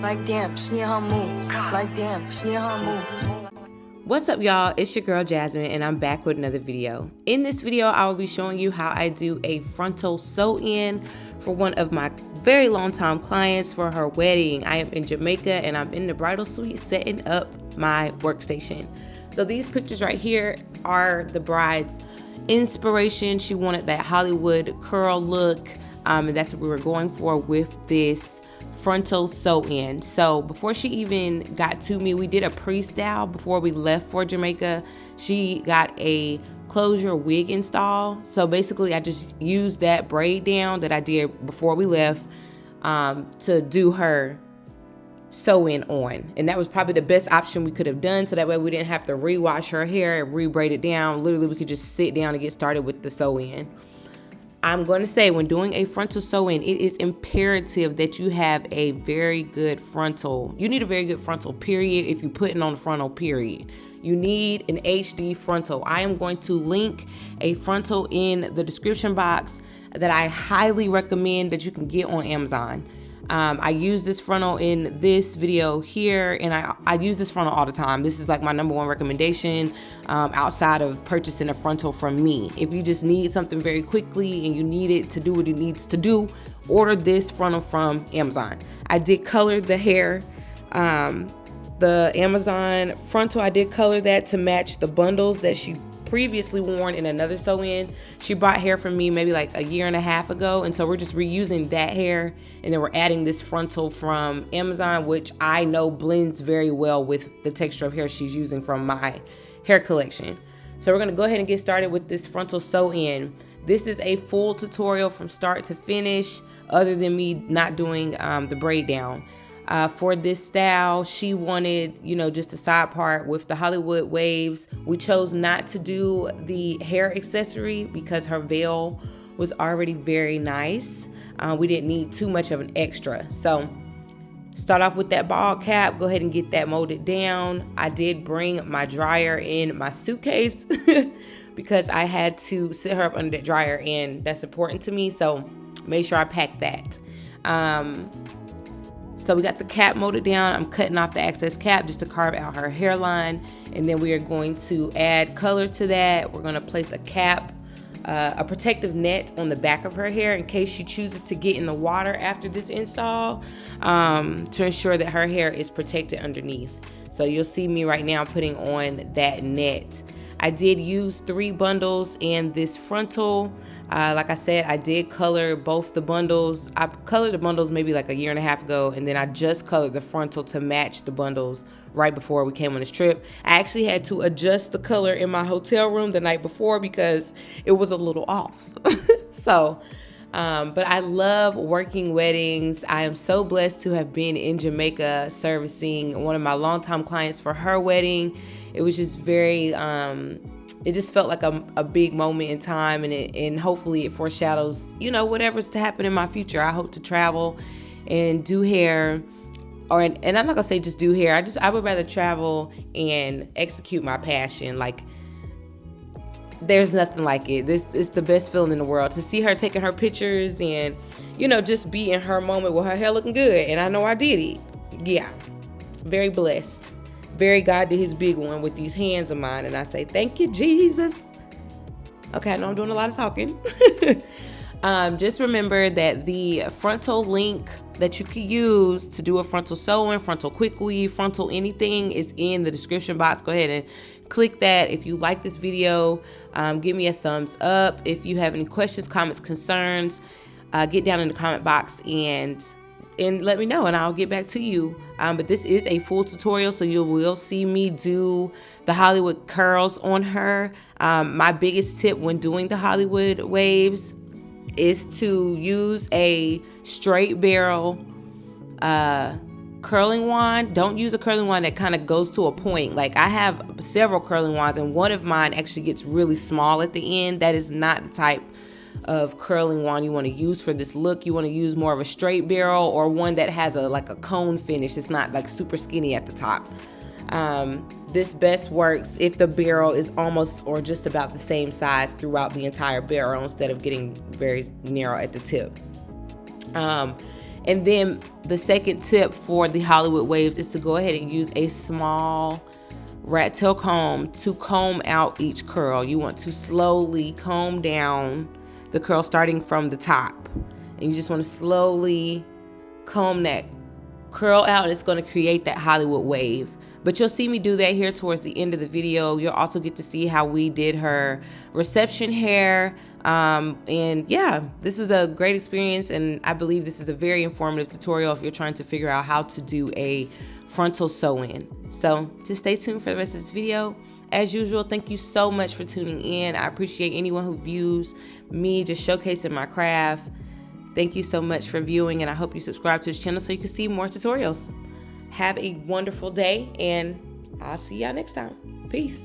Like damn, she in her mood. Like damn, she in her mood. What's up, y'all? It's your girl Jasmine, and I'm back with another video. In this video, I will be showing you how I do a frontal sew-in for one of my very long-time clients for her wedding. I am in Jamaica, and I'm in the bridal suite setting up my workstation. So these pictures right here are the bride's inspiration. She wanted that Hollywood curl look, and that's what we were going for with this frontal sew-in. So before she even got to me, we did a pre-style before we left for Jamaica. She got a closure wig install. So basically I just used that braid down that I did before we left to do her sew-in on, and that was probably the best option we could have done, so that way we didn't have to rewash her hair and re-braid it down. Literally we could just sit down and get started with the sew-in. I'm going to say, when doing a frontal sew-in, it is imperative that you have a very good frontal. You need a very good frontal, period, if you're putting on the frontal, period. You need an HD frontal. I am going to link a frontal in the description box that I highly recommend that you can get on Amazon. I use this frontal in this video here, and I use this frontal all the time. This is like my number one recommendation outside of purchasing a frontal from me. If you just need something very quickly and you need it to do what it needs to do, order this frontal from Amazon. I did color the hair. The Amazon frontal, I did color that to match the bundles that she previously worn in another sew-in. She bought hair from me maybe like a year and a half ago, and so we're just reusing that hair, and then we're adding this frontal from Amazon, which I know blends very well with the texture of hair she's using from my hair collection. So we're going to go ahead and get started with this frontal sew-in. This is a full tutorial from start to finish, other than me not doing the braid down. For this style, she wanted, just a side part with the Hollywood waves. We chose not to do the hair accessory because her veil was already very nice. We didn't need too much of an extra. So start off with that ball cap. Go ahead and get that molded down. I did bring my dryer in my suitcase because I had to sit her up under that dryer, and that's important to me. So make sure I pack that. So we got the cap molded down. I'm cutting off the excess cap just to carve out her hairline. And then we are going to add color to that. We're going to place a cap, a protective net on the back of her hair in case she chooses to get in the water after this install, to ensure that her hair is protected underneath. So you'll see me right now putting on that net. I did use 3 bundles in this frontal. Like I said, I did color both the bundles. I colored the bundles maybe like a year and a half ago, and then I just colored the frontal to match the bundles right before we came on this trip. I actually had to adjust the color in my hotel room the night before because it was a little off. So, but I love working weddings. I am so blessed to have been in Jamaica servicing one of my longtime clients for her wedding. It was just very, it just felt like a big moment in time, and hopefully it foreshadows, whatever's to happen in my future. I hope to travel and do hair, and I'm not gonna say just do hair. I would rather travel and execute my passion. Like, there's nothing like it. This is the best feeling in the world, to see her taking her pictures and, just be in her moment with her hair looking good. And I know I did it. Yeah, very blessed. Very God did his big one with these hands of mine, and I say thank you, Jesus. Okay, I know I'm doing a lot of talking. Just remember that the frontal link that you could use to do a frontal sew-in, frontal quick weave, frontal anything is in the description box. Go ahead and click that. If you like this video, give me a thumbs up. If you have any questions, comments, concerns, get down in the comment box and let me know, and I'll get back to you. But this is a full tutorial, so you will see me do the Hollywood curls on her. My biggest tip when doing the Hollywood waves is to use a straight barrel curling wand. Don't use a curling wand that kind of goes to a point. Like, I have several curling wands, and one of mine actually gets really small at the end. That is not the type of curling wand you want to use for this look. You want to use more of a straight barrel, or one that has a cone finish. It's not like super skinny at the top. This best works if the barrel is almost or just about the same size throughout the entire barrel, instead of getting very narrow at the tip. And then the second tip for the Hollywood waves is to go ahead and use a small rat tail comb to comb out each curl. You want to slowly comb down the curl starting from the top. And you just want to slowly comb that curl out. It's going to create that Hollywood wave. But you'll see me do that here towards the end of the video. You'll also get to see how we did her reception hair. And yeah, this was a great experience, and I believe this is a very informative tutorial if you're trying to figure out how to do a frontal sew-in. So just stay tuned for the rest of this video. As usual, thank you so much for tuning in. I appreciate anyone who views me just showcasing my craft. Thank you so much for viewing, and I hope you subscribe to this channel so you can see more tutorials. Have a wonderful day, and I'll see y'all next time. Peace.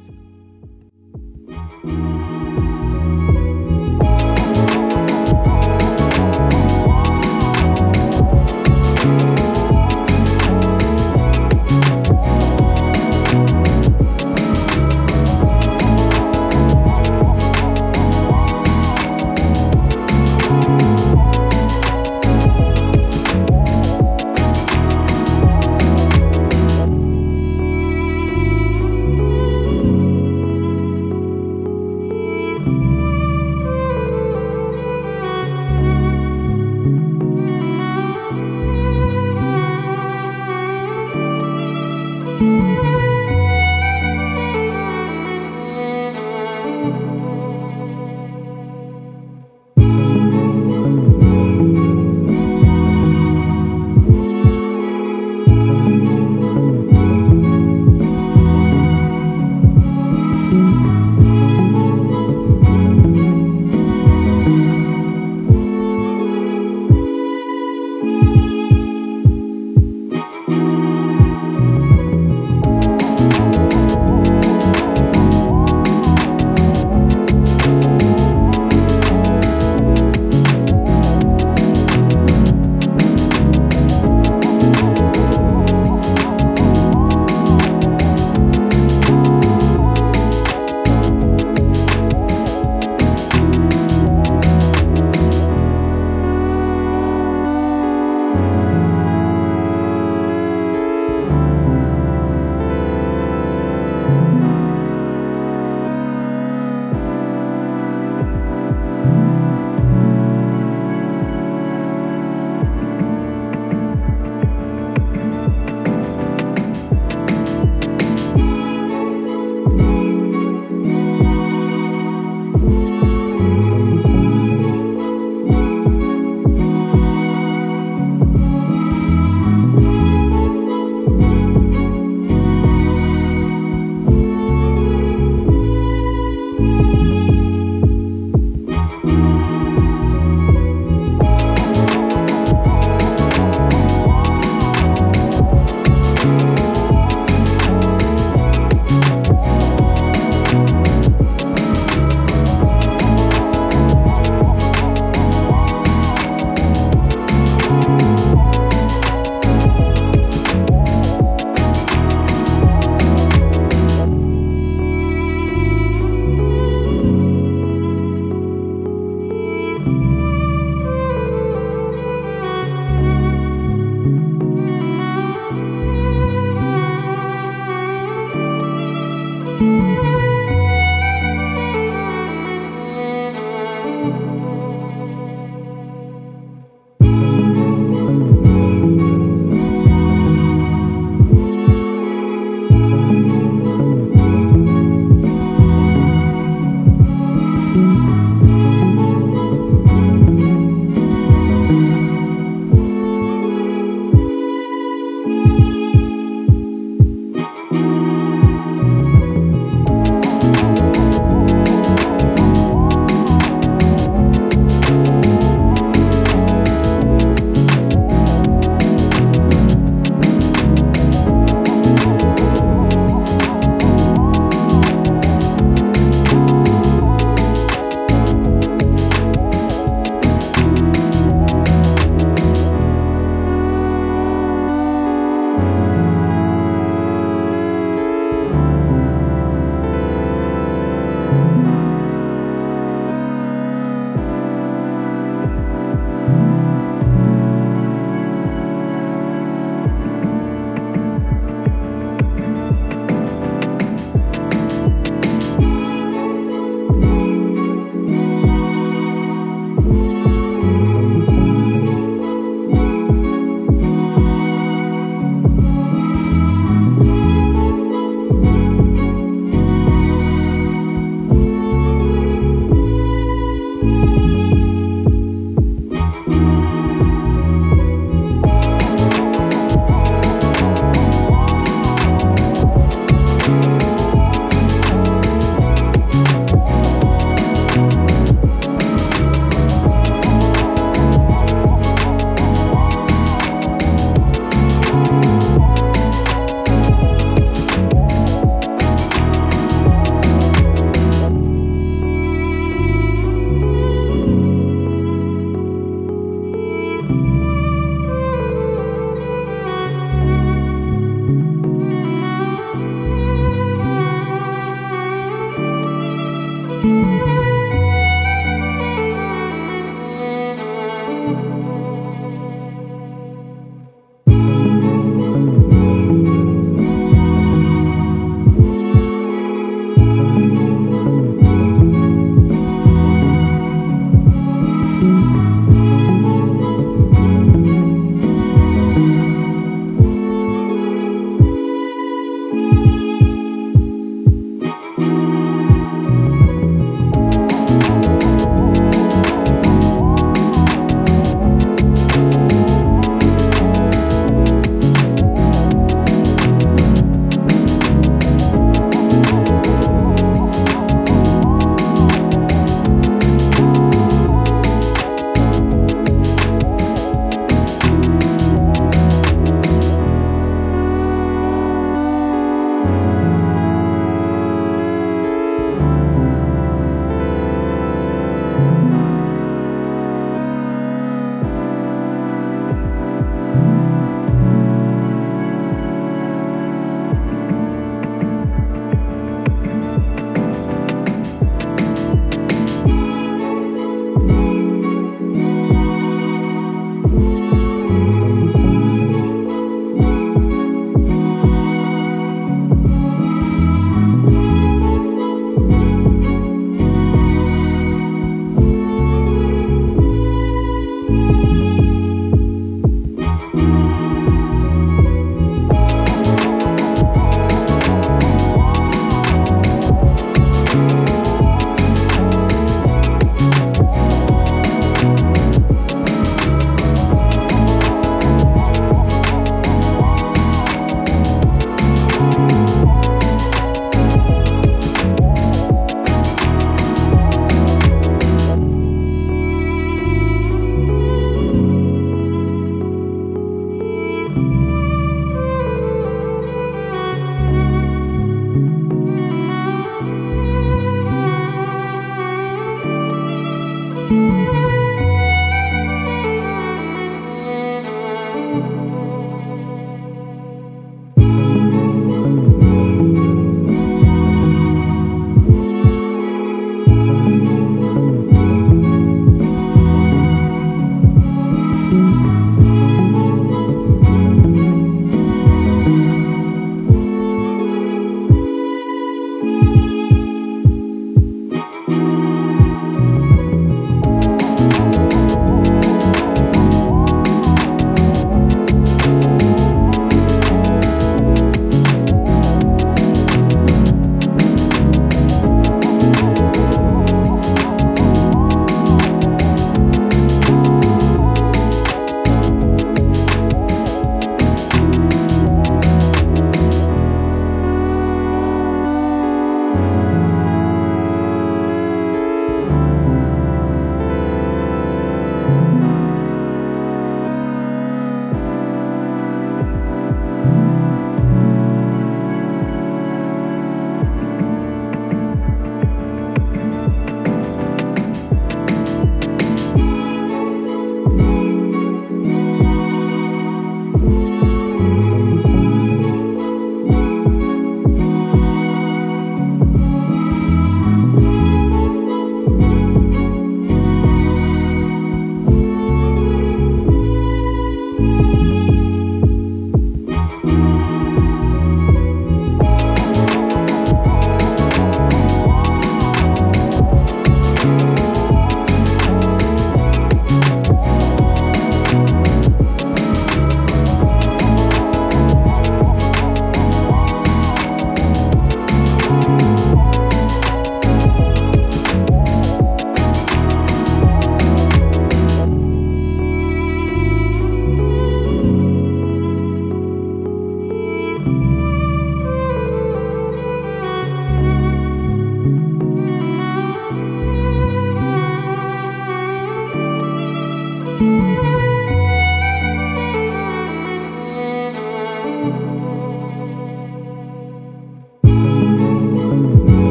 you.